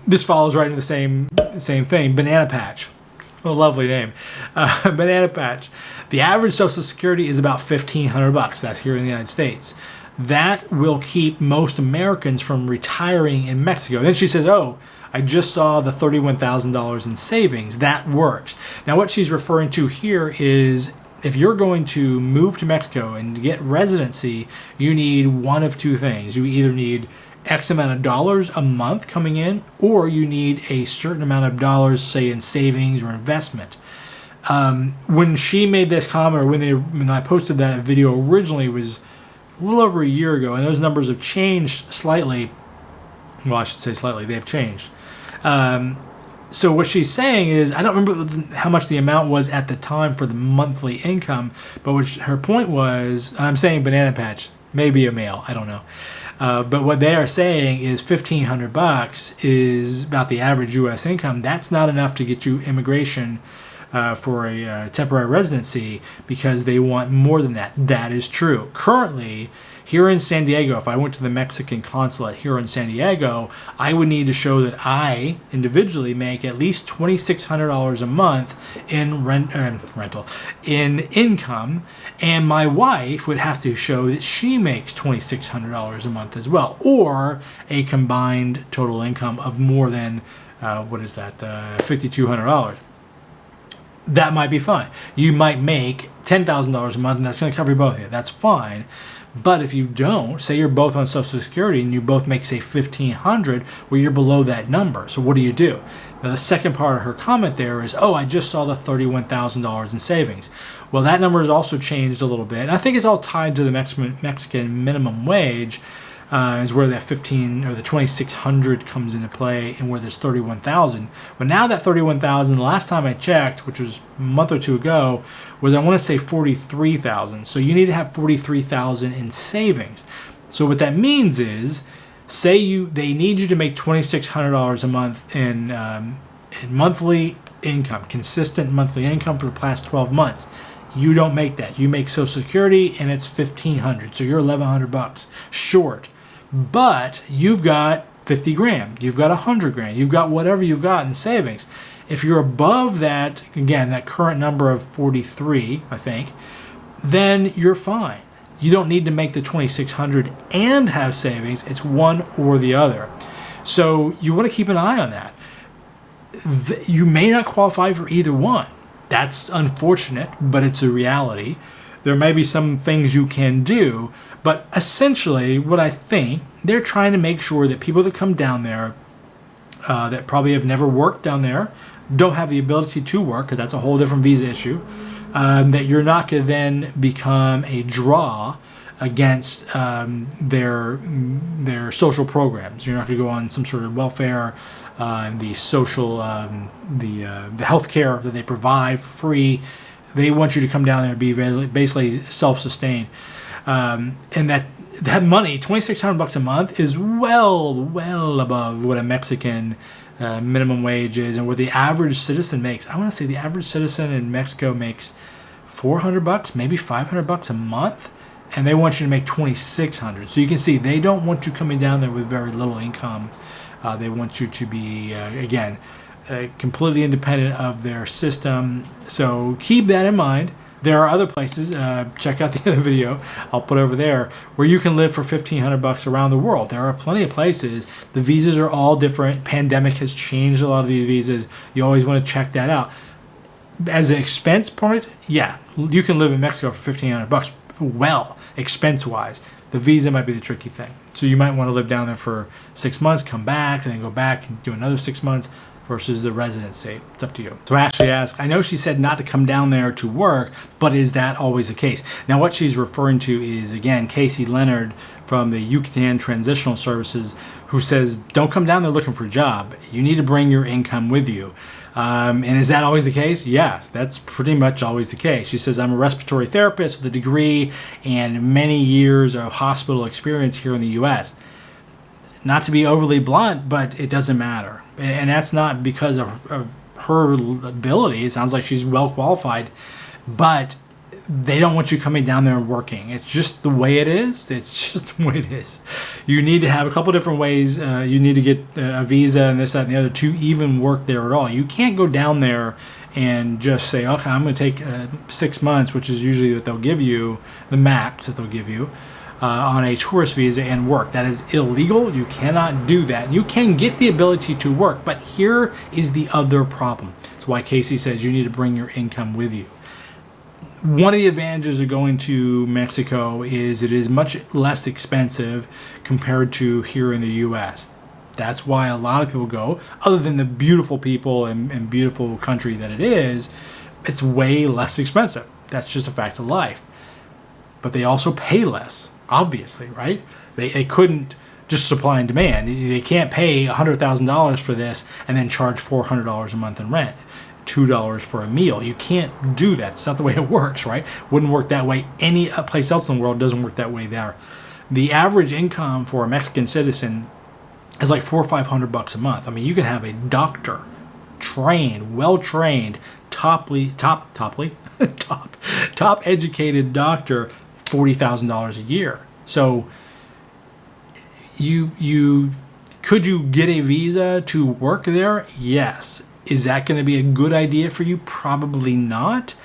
this follows right into the same thing. Banana Patch. What a lovely name. Banana Patch. The average Social Security is about $1,500. That's here in the United States. That will keep most Americans from retiring in Mexico. Then she says, oh, I just saw the $31,000 in savings. That works. Now, what she's referring to here is if you're going to move to Mexico and get residency, you need one of two things. You either need X amount of dollars a month coming in, or you need a certain amount of dollars, say, in savings or investment. When she made this comment, or when I posted that video originally, it was a little over a year ago, and those numbers have changed slightly. Well, I should say slightly. They have changed. So what she's saying is, I don't remember how much the amount was at the time for the monthly income, but her point was, I'm saying Banana Patch, maybe a male, I don't know. But what they are saying is $1,500 is about the average U.S. income. That's not enough to get you immigration for a temporary residency, because they want more than that. That is true. Currently, here in San Diego, if I went to the Mexican consulate here in San Diego, I would need to show that I individually make at least $2,600 a month in income, and my wife would have to show that she makes $2,600 a month as well, or a combined total income of more than $5,200. That might be fine. You might make $10,000 a month, and that's going to cover both of you. That's fine. But if you don't, say you're both on Social Security and you both make, say, $1,500, well, you're below that number. So what do you do? Now, the second part of her comment there is, oh, I just saw the $31,000 in savings. Well, that number has also changed a little bit. And I think it's all tied to the Mexican minimum wage, is where that the $2,600 comes into play, and where there's $31,000. But now that $31,000, the last time I checked, which was a month or two ago, was, I want to say, $43,000. So you need to have $43,000 in savings. So what that means is, say they need you to make $2,600 a month in monthly income, consistent monthly income for the past 12 months. You don't make that. You make Social Security, and it's $1,500. So you're $1,100 short. But you've got 50 grand. You've got 100 grand. You've got whatever you've got in savings. If you're above that, again, that current number of 43, I think, then you're fine. You don't need to make the $2,600 and have savings. It's one or the other. So you want to keep an eye on that. You may not qualify for either one. That's unfortunate, but it's a reality. There may be some things you can do, but essentially what I think, they're trying to make sure that people that come down there that probably have never worked down there, don't have the ability to work, because that's a whole different visa issue, that you're not going to then become a draw against their social programs. You're not going to go on some sort of welfare, the social, the health care that they provide for free. They want you to come down there and be basically self-sustained. And that money, $2,600 a month, is well above what a Mexican minimum wage is, and what the average citizen makes. I want to say the average citizen in Mexico makes $400, maybe $500 a month, and they want you to make $2,600. So you can see they don't want you coming down there with very little income. They want you to be again completely independent of their system. So keep that in mind. There are other places, check out the other video I'll put over there, where you can live for $1,500 around the world. There are plenty of places. The visas are all different. Pandemic has changed a lot of these visas. You always want to check that out. As an expense point, yeah, you can live in Mexico for $1,500, well, expense-wise. The visa might be the tricky thing. So you might want to live down there for 6 months, come back, and then go back and do another 6 months, versus the residency. It's up to you. So Ashley asks, I know she said not to come down there to work, but is that always the case? Now what she's referring to is, again, Casey Leonard from the Yucatan Transitional Services, who says, don't come down there looking for a job. You need to bring your income with you. And is that always the case? Yeah, that's pretty much always the case. She says, I'm a respiratory therapist with a degree and many years of hospital experience here in the U.S. Not to be overly blunt, but it doesn't matter. And that's not because of her ability. It sounds like she's well qualified. But they don't want you coming down there and working. It's just the way it is. It's just the way it is. You need to have a couple different ways. You need to get a visa and this, that, and the other to even work there at all. You can't go down there and just say, okay, I'm going to take 6 months, which is usually what they'll give you, the max that they'll give you, on a tourist visa and work. That is illegal. You cannot do that. You can get the ability to work, but here is the other problem. That's why Casey says you need to bring your income with you. One of the advantages of going to Mexico is it is much less expensive compared to here in the U.S. That's why a lot of people go. Other than the beautiful people and beautiful country that it is, it's way less expensive. That's just a fact of life. But they also pay less, obviously, right? They couldn't just supply and demand. They can't pay $100,000 for this and then charge $400 a month in rent. $2 for a meal. You can't do that. It's not the way it works, right? Wouldn't work that way. Any place else in the world doesn't work that way there. The average income for a Mexican citizen is like $400 or $500 a month. I mean, you can have a doctor, trained, well-trained, top educated doctor, $40,000 a year. So could you get a visa to work there? Yes. Is that going to be a good idea for you? Probably not.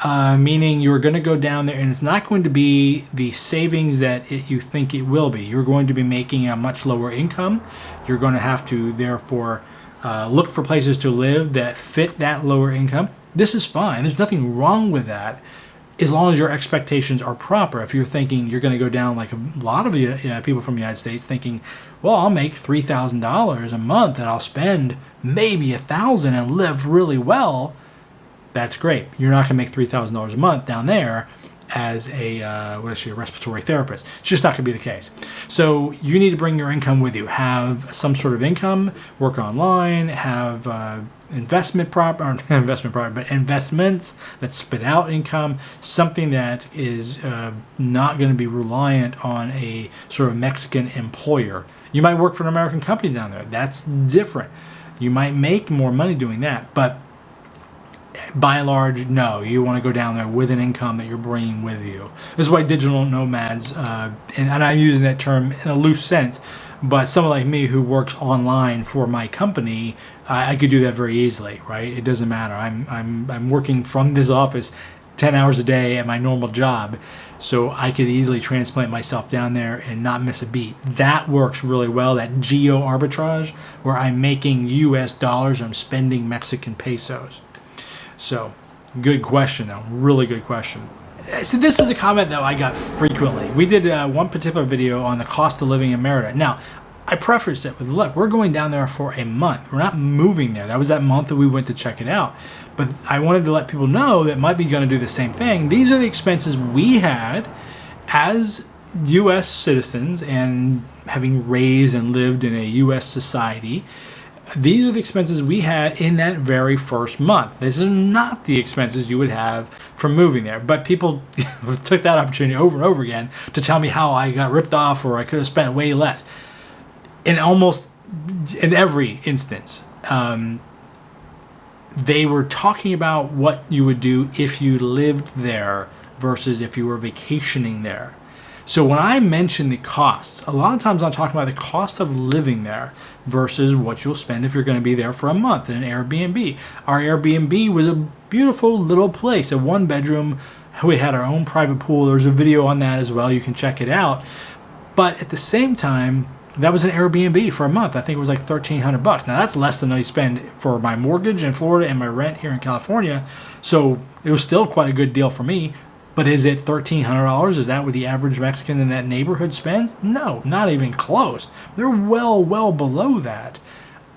Meaning you're going to go down there and it's not going to be the savings that you think it will be. You're going to be making a much lower income. You're going to have to, therefore, look for places to live that fit that lower income. This is fine. There's nothing wrong with that as long as your expectations are proper. If you're thinking you're going to go down like a lot of people from the United States thinking, well, I'll make $3,000 a month and I'll spend maybe $1,000 and live really well. That's great. You're not going to make $3,000 a month down there as a respiratory therapist. It's just not going to be the case. So you need to bring your income with you. Have some sort of income, work online, have investments that spit out income, something that is not going to be reliant on a sort of Mexican employer. You might work for an American company down there. That's different. You might make more money doing that, but by and large, no. You want to go down there with an income that you're bringing with you. This is why digital nomads, and I'm using that term in a loose sense, but someone like me who works online for my company, I could do that very easily, right? It doesn't matter. I'm working from this office 10 hours a day at my normal job, so I could easily transplant myself down there and not miss a beat. That works really well, that geo arbitrage, where I'm making US dollars, I'm spending Mexican pesos. So, good question though, really good question. So this is a comment that I got frequently. We did one particular video on the cost of living in Merida. Now, I prefaced it with, look, we're going down there for a month. We're not moving there. That was that month that we went to check it out. But I wanted to let people know that might be going to do the same thing. These are the expenses we had as U.S. citizens and having raised and lived in a U.S. society. These are the expenses we had in that very first month. This is not the expenses you would have from moving there. But people took that opportunity over and over again to tell me how I got ripped off or I could have spent way less. In every instance, they were talking about what you would do if you lived there versus if you were vacationing there. So when I mention the costs, a lot of times I'm talking about the cost of living there versus what you'll spend if you're going to be there for a month in an Airbnb. Our Airbnb was a beautiful little place, a 1-bedroom. We had our own private pool. There's a video on that as well. You can check it out. But at the same time, that was an Airbnb for a month. I think it was like $1,300. Now that's less than I spend for my mortgage in Florida and my rent here in California. So it was still quite a good deal for me. But is it $1,300? Is that what the average Mexican in that neighborhood spends? No, not even close. They're well below that.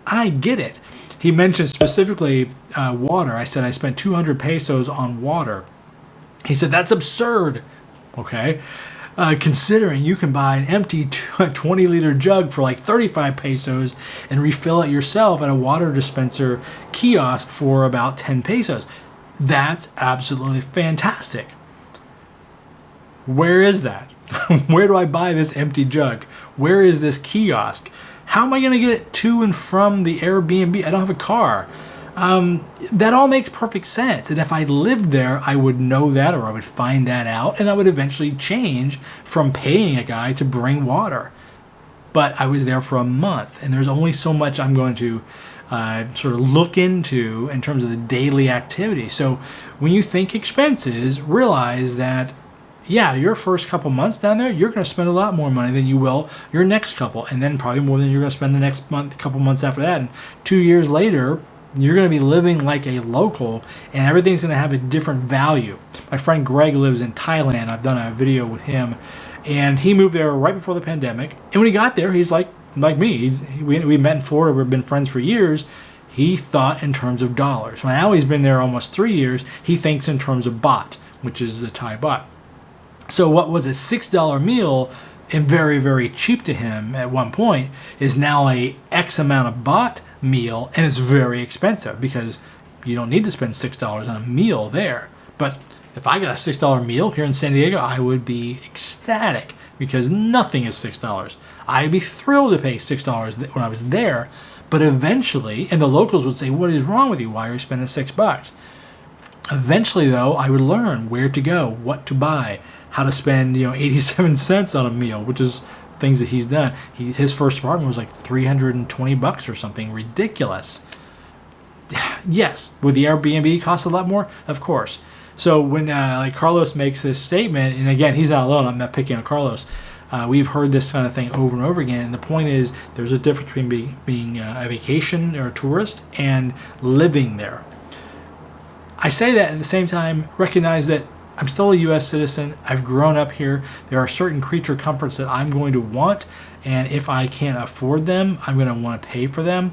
I get it. He mentioned specifically water. I said I spent 200 pesos on water. He said that's absurd. Okay. Considering you can buy an empty 20-liter jug for like 35 pesos and refill it yourself at a water dispenser kiosk for about 10 pesos. That's absolutely fantastic. Where is that? Where do I buy this empty jug? Where is this kiosk? How am I going to get it to and from the Airbnb? I don't have a car. That all makes perfect sense. And if I lived there, I would know that, or I would find that out, and I would eventually change from paying a guy to bring water. But I was there for a month, and there's only so much I'm going to sort of look into in terms of the daily activity. So when you think expenses, realize that, yeah, your first couple months down there, you're going to spend a lot more money than you will your next couple, and then probably more than you're going to spend the next month, couple months after that. And 2 years later, you're going to be living like a local, and everything's going to have a different value. My friend Greg lives in Thailand. I've done a video with him, and he moved there right before the pandemic. And when he got there, he's like me. We met in Florida. We've been friends for years. He thought in terms of dollars. Now he's been there almost 3 years. He thinks in terms of baht, which is the Thai baht. So what was a $6 meal and very, very cheap to him at one point is now a X amount of baht meal, and it's very expensive because you don't need to spend $6 on a meal there. But if I got a $6 meal here in San Diego, I would be ecstatic because nothing is $6. I'd be thrilled to pay $6 when I was there, but eventually, and the locals would say, "What is wrong with you? Why are you spending $6?" Eventually, though, I would learn where to go, what to buy, how to spend 87 cents on a meal, which is things that he's done. His first apartment was like $320 or something ridiculous. Yes, would the Airbnb cost a lot more? Of course. So when like Carlos makes this statement, and again, he's not alone. I'm not picking on Carlos. We've heard this kind of thing over and over again. And the point is, there's a difference between being a vacation or a tourist and living there. I say that at the same time, recognize that I'm still a U.S. citizen. I've grown up here. There are certain creature comforts that I'm going to want, and if I can't afford them, I'm going to want to pay for them.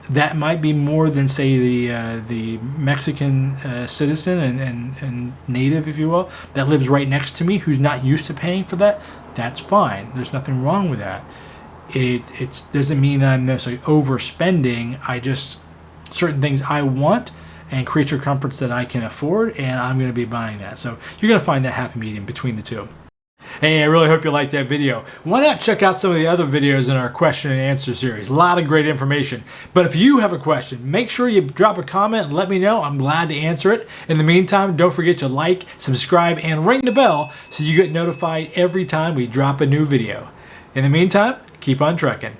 That might be more than, say, the Mexican citizen and native, if you will, that lives right next to me, who's not used to paying for that. That's fine. There's nothing wrong with that. It doesn't mean that I'm necessarily overspending. Certain things I want and creature comforts that I can afford, and I'm going to be buying that. So you're going to find that happy medium between the two. Hey, I really hope you liked that video. Why not check out some of the other videos in our question and answer series? A lot of great information. But if you have a question, make sure you drop a comment and let me know. I'm glad to answer it. In the meantime, don't forget to like, subscribe, and ring the bell so you get notified every time we drop a new video. In the meantime, keep on trucking.